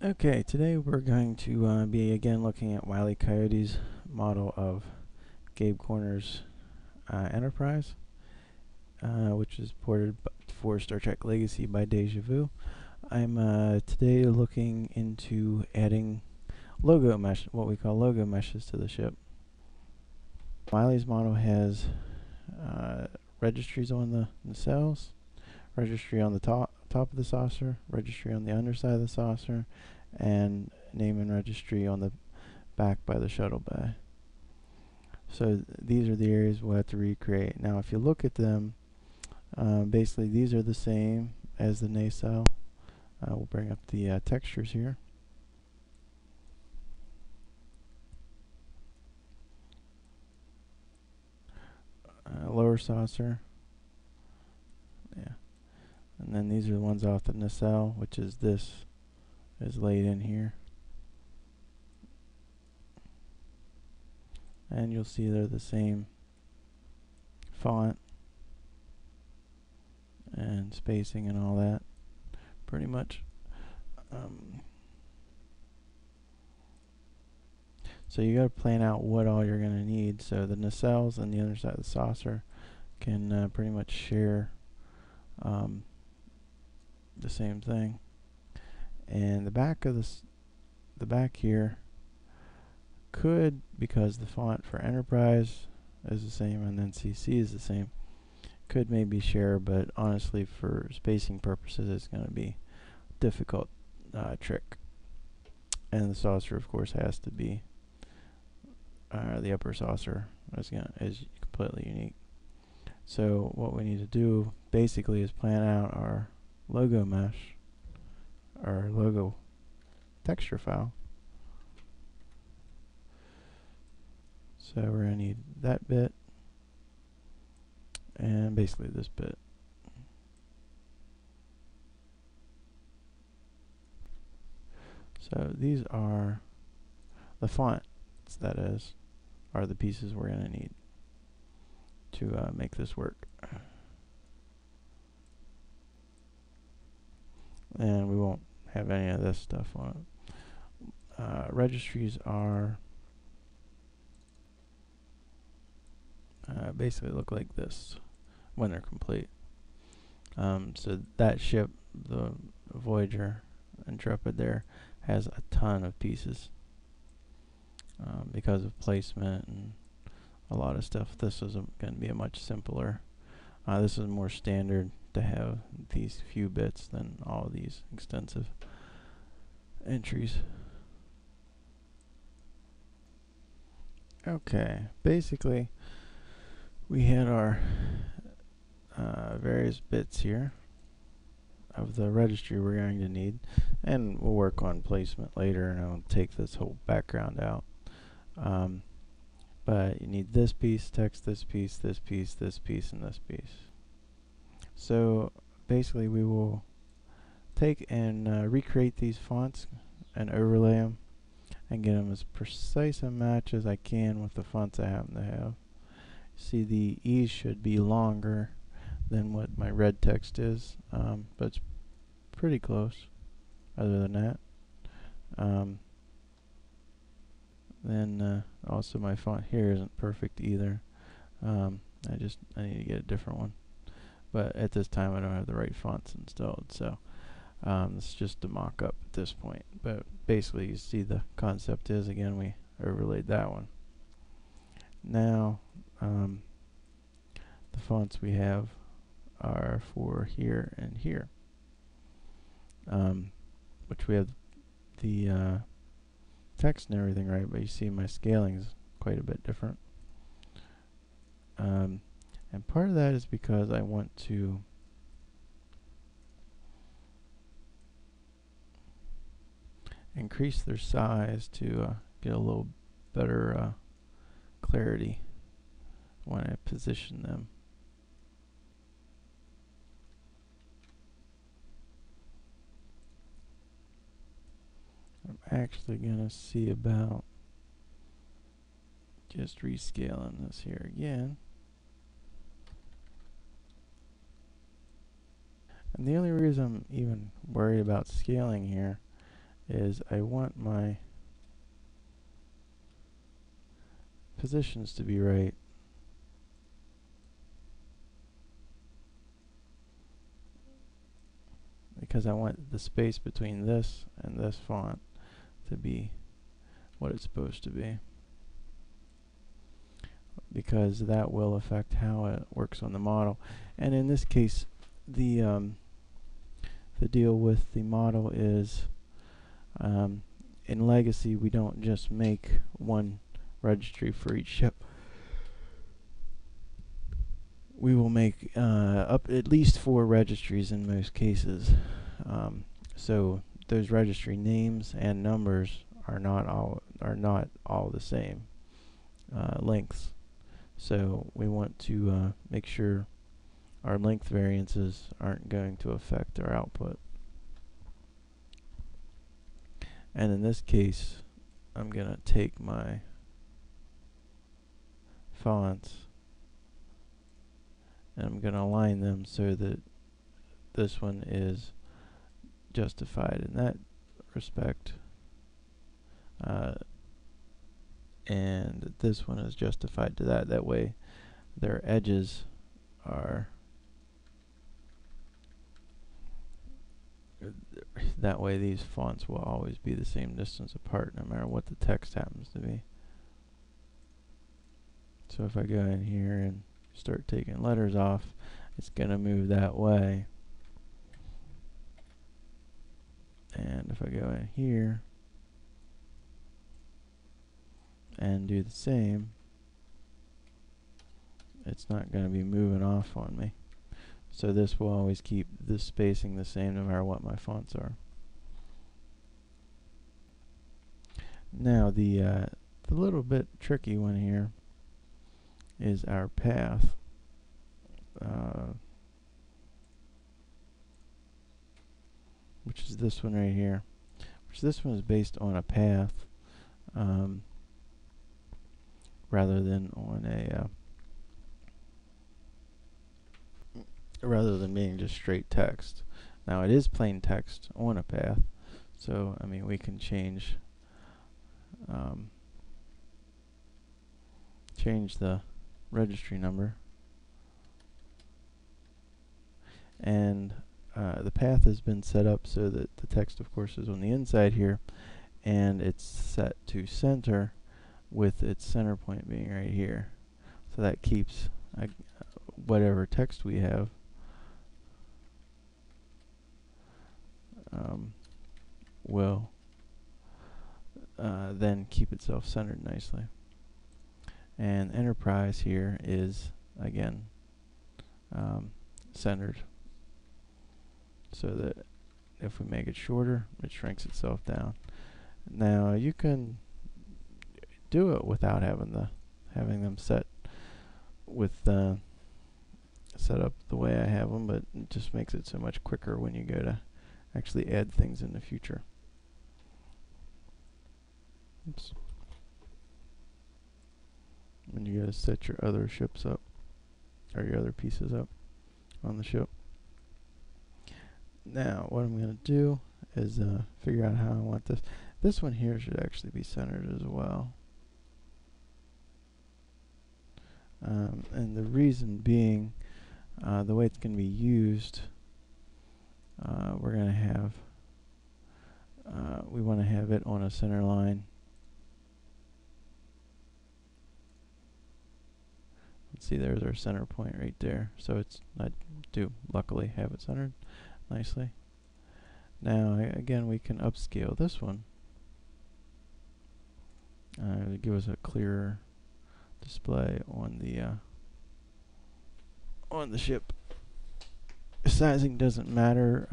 Okay, today we're going to be again looking at WileyCoyote's model of Gabe Koerner's Enterprise, which is ported for Star Trek Legacy by Dejavu. I'm today looking into adding logo mesh, what we call logo meshes, to the ship. Wiley's model has registries on the nacelles, registry on the top of the saucer, registry on the underside of the saucer, and name and registry on the back by the shuttle bay. So these are the areas we'll have to recreate. Now if you look at them, basically these are the same as the nacelle. We'll bring up the textures here. Lower saucer. Yeah. And then these are the ones off the nacelle, which is this is laid in here. And you'll see they're the same font and spacing and all that, pretty much. So you got to plan out what all you're going to need. So the nacelles and the underside of the saucer can pretty much share the same thing. And the back of the back here could, because the font for Enterprise is the same and then CC is the same, could maybe share, but honestly for spacing purposes it's going to be a difficult trick. And the saucer of course has to be the upper saucer is completely unique. So what we need to do basically is plan out our logo mesh, our logo texture file. So we're going to need that bit and basically this bit. So these are the fonts, that is, are the pieces we're going to need to make this work. And we won't have any of this stuff on it. Registries are basically look like this when they're complete. So that ship, the Voyager Intrepid there, has a ton of pieces because of placement and a lot of stuff. This is going to be a much simpler. This is more standard to have these few bits than all of these extensive entries. Okay, basically we had our various bits here of the registry we're going to need, and we'll work on placement later, and I'll take this whole background out. But you need this piece, text, this piece, this piece, this piece, and this piece. So basically we will take and recreate these fonts and overlay them and get them as precise a match as I can with the fonts I happen to have. See, the E's should be longer than what my red text is, but it's pretty close other than that. Then also my font here isn't perfect either. I need to get a different one, but at this time I don't have the right fonts installed, so it's just a mock-up at this point. But basically you see the concept is, again, we overlaid that one. Now the fonts we have are for here and here, which we have the text and everything right, but you see my scaling is quite a bit different. And part of that is because I want to increase their size to get a little better clarity when I position them. I'm actually going to see about just rescaling this here again. And the only reason I'm even worried about scaling here is I want my positions to be right. Because I want the space between this and this font to be what it's supposed to be. Because that will affect how it works on the model. And in this case, the deal with the model is in Legacy we don't just make one registry for each ship. We will make up at least 4 registries in most cases. So those registry names and numbers are not all the same lengths. So we want to make sure our length variances aren't going to affect our output. And in this case, I'm going to take my fonts and I'm going to align them so that this one is justified in that respect, and this one is justified to that. That way their edges are that way these fonts will always be the same distance apart no matter what the text happens to be. So if I go in here and start taking letters off, it's going to move that way. And if I go in here and do the same, it's not going to be moving off on me. So this will always keep the spacing the same no matter what my fonts are. Now the little bit tricky one here is our path. Which is this one right here. Which this one is based on a path rather than on a rather than being just straight text. Now it is plain text on a path, so I mean we can change the registry number, and the path has been set up so that the text of course is on the inside here, and it's set to center with its center point being right here, so that keeps whatever text we have will then keep itself centered nicely. And Enterprise here is again centered, so that if we make it shorter, it shrinks itself down. Now you can do it without having them set up the way I have them, but it just makes it so much quicker when you go to actually add things in the future. Oops. When you go to set your other ships up, or your other pieces up on the ship. Now what I'm going to do is figure out how I want this. This one here should actually be centered as well. And the reason being, the way it's going to be used, we're going to have, we want to have it on a center line. Let's see, there's our center point right there. So I do luckily have it centered nicely. Now again, we can upscale this one to give us a clearer display on the ship. Sizing doesn't matter.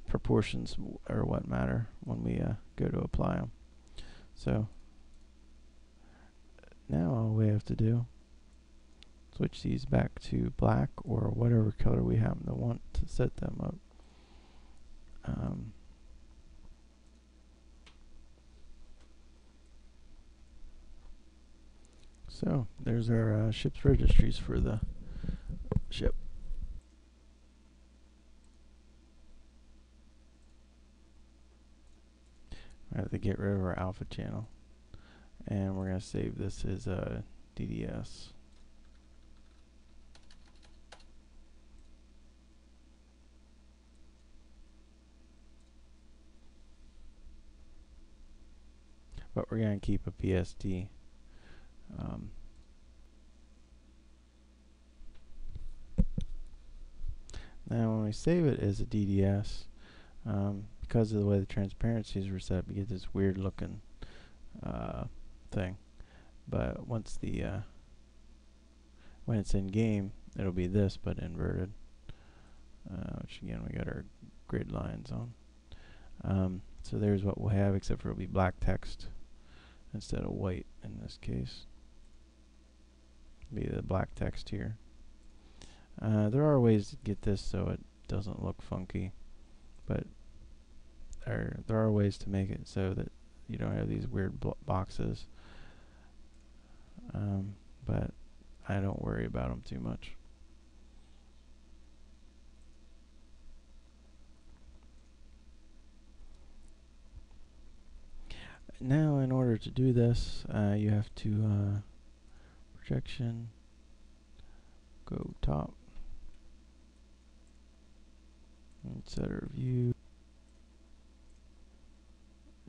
Proportions are what matter when we go to apply them. So now all we have to do, switch these back to black or whatever color we happen to want to set them up. So there's our ship's registries for the ship. I have to get rid of our alpha channel, and we're going to save this as a DDS. But we're going to keep a PSD. Now when we save it as a DDS, because of the way the transparencies were set, we get this weird looking thing. But once the when it's in game, it'll be this but inverted. Which again, we got our grid lines on. So there's what we'll have, except for it'll be black text instead of white in this case. Be the black text here. There are ways to get this so it doesn't look funky, but there are ways to make it so that you don't have these weird boxes. But I don't worry about them too much. Now, in order to do this, you have to projection, go top, and set our view.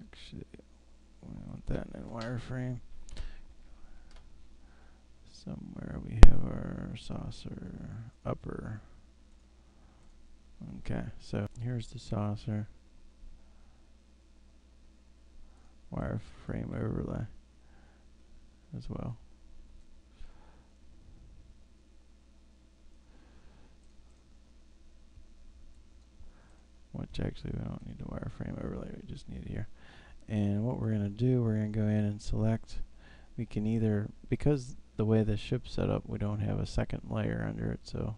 Actually, we want that in wireframe. Somewhere we have our saucer upper. Okay, so here's the saucer. Wireframe overlay as well. Which actually we don't need the wireframe overlay, we just need it here. And what we're going to do, we're going to go in and select. We can either, because the way the ship's set up, we don't have a second layer under it, so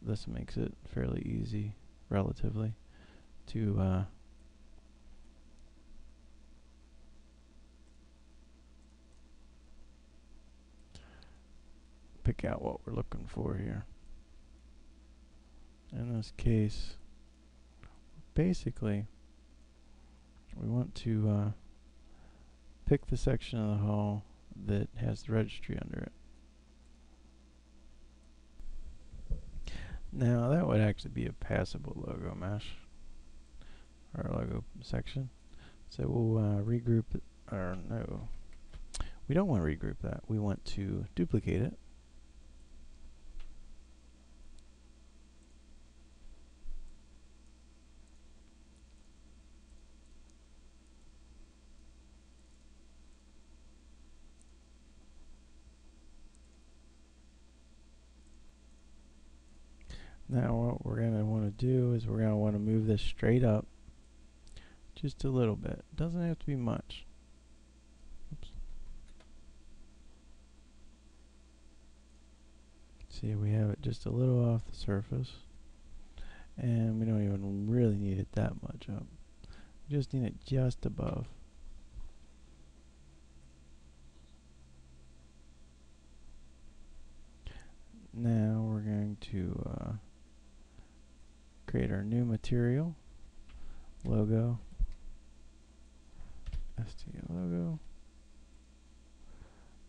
this makes it fairly easy, relatively, to pick out what we're looking for here. In this case, basically, we want to pick the section of the hull that has the registry under it. Now that would actually be a passable logo mesh, or logo section. So we'll regroup it, or no, we don't want to regroup that. We want to duplicate it. Now what we're going to want to do is we're going to want to move this straight up just a little bit. Doesn't have to be much. Oops. See, we have it just a little off the surface. And we don't even really need it that much up. We just need it just above. Now we're going to create our new material, logo, ST logo.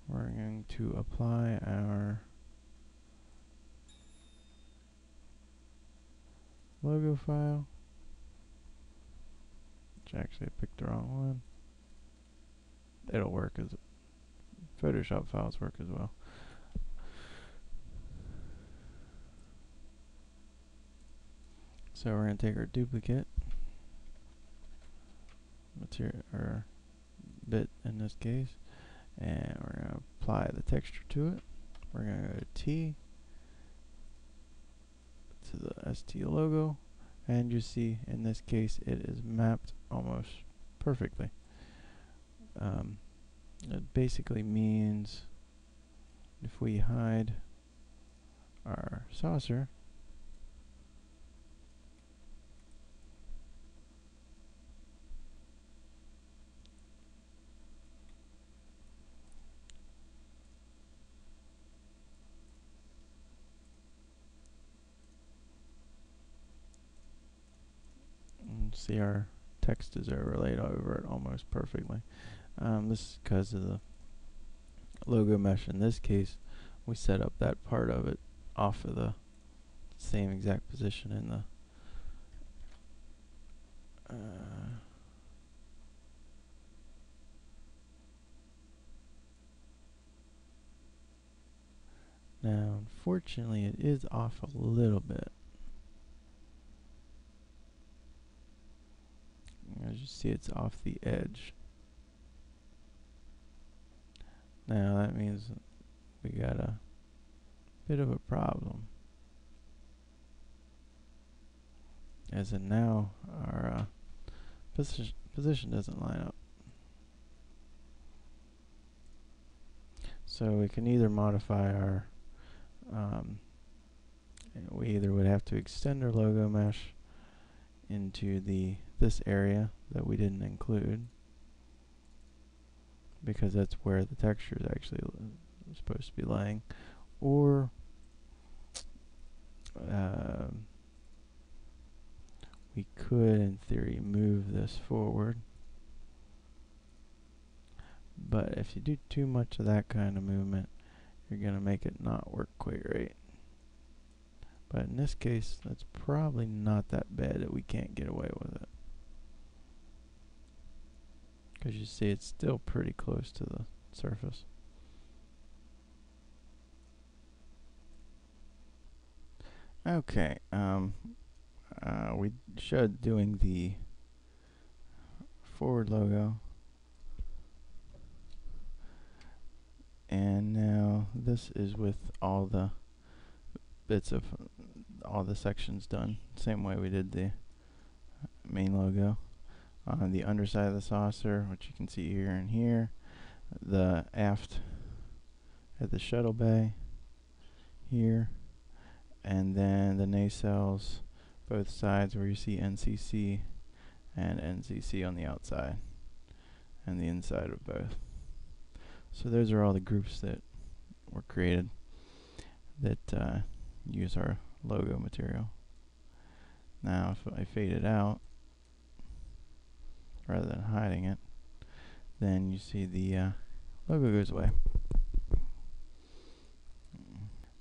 We're going to apply our logo file, which actually I picked the wrong one. It'll work as Photoshop files work as well. So we're going to take our duplicate material, or bit in this case, and we're going to apply the texture to it. We're going to go to T, to the ST logo, and you see in this case it is mapped almost perfectly. It basically means if we hide our saucer, see our text is overlaid over it almost perfectly. This is because of the logo mesh. In this case, we set up that part of it off of the same exact position in the now, unfortunately, it is off a little bit. As you see, it's off the edge. Now, that means we got a bit of a problem. As in now, our position doesn't line up. So we can either modify our, we either would have to extend our logo mesh into this area that we didn't include, because that's where the texture is actually supposed to be laying, or we could, in theory, move this forward. But if you do too much of that kind of movement, you're going to make it not work quite right. But in this case, that's probably not that bad that we can't get away with it. Because you see it's still pretty close to the surface. Okay, we showed doing the forward logo. And now this is with all the bits of all the sections done. Same way we did the main logo. On the underside of the saucer, which you can see here and here. The aft at the shuttle bay here. And then the nacelles, both sides where you see NCC and NCC on the outside. And the inside of both. So those are all the groups that were created that use our logo material. Now if I fade it out, rather than hiding it, then you see the logo goes away.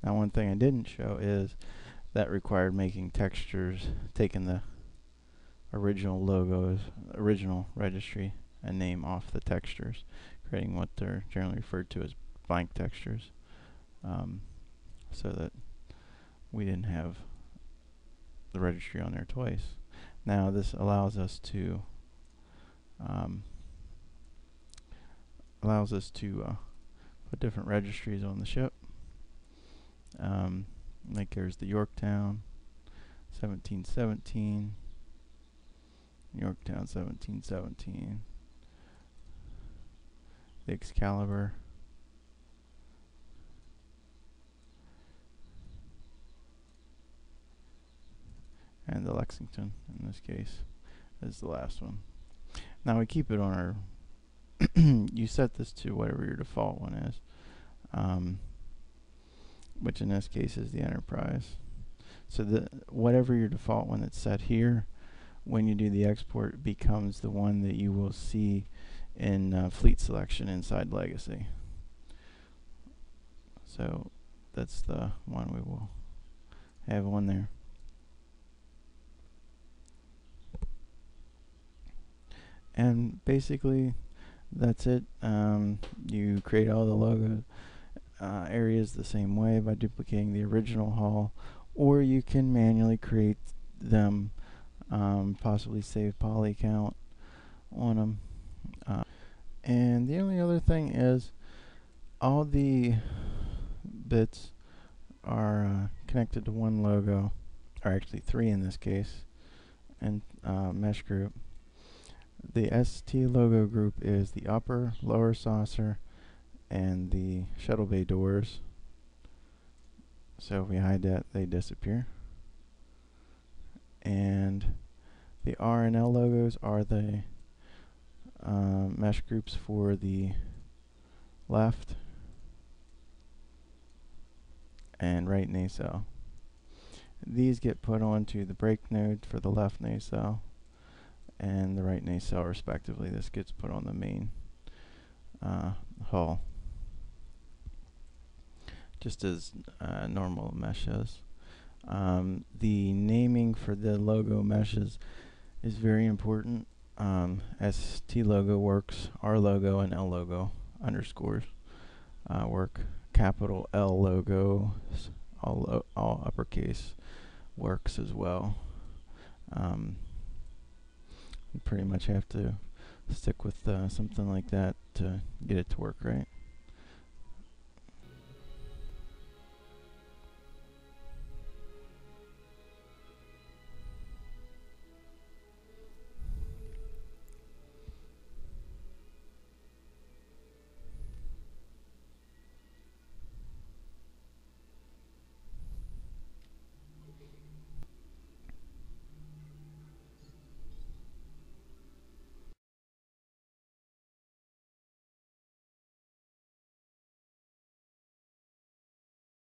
Now one thing I didn't show is that required making textures, taking the original logos, original registry and name off the textures, creating what they're generally referred to as blank textures, so that we didn't have the registry on there twice. Now this allows us to put different registries on the ship. Like there's the Yorktown 1717, Yorktown 1717, the Excalibur, and the Lexington, in this case, is the last one. Now we keep it on our you set this to whatever your default one is, which in this case is the Enterprise. So whatever your default one that's set here, when you do the export, becomes the one that you will see in fleet selection inside Legacy. So that's the one we will have on there. And basically that's it. You create all the logo areas the same way by duplicating the original hull, or you can manually create them, possibly save poly count on them. And the only other thing is all the bits are connected to one logo, or actually three in this case, and mesh group. The ST logo group is the upper, lower saucer, and the shuttle bay doors. So if we hide that, they disappear. And the R and L logos are the mesh groups for the left and right nacelle. These get put onto the brake node for the left nacelle, and the right nacelle respectively. This gets put on the main hull, just as normal mesh is. The naming for the logo meshes is very important. ST logo works, R logo and L logo underscores work. Capital L logo, all uppercase, works as well. You pretty much have to stick with something like that to get it to work right.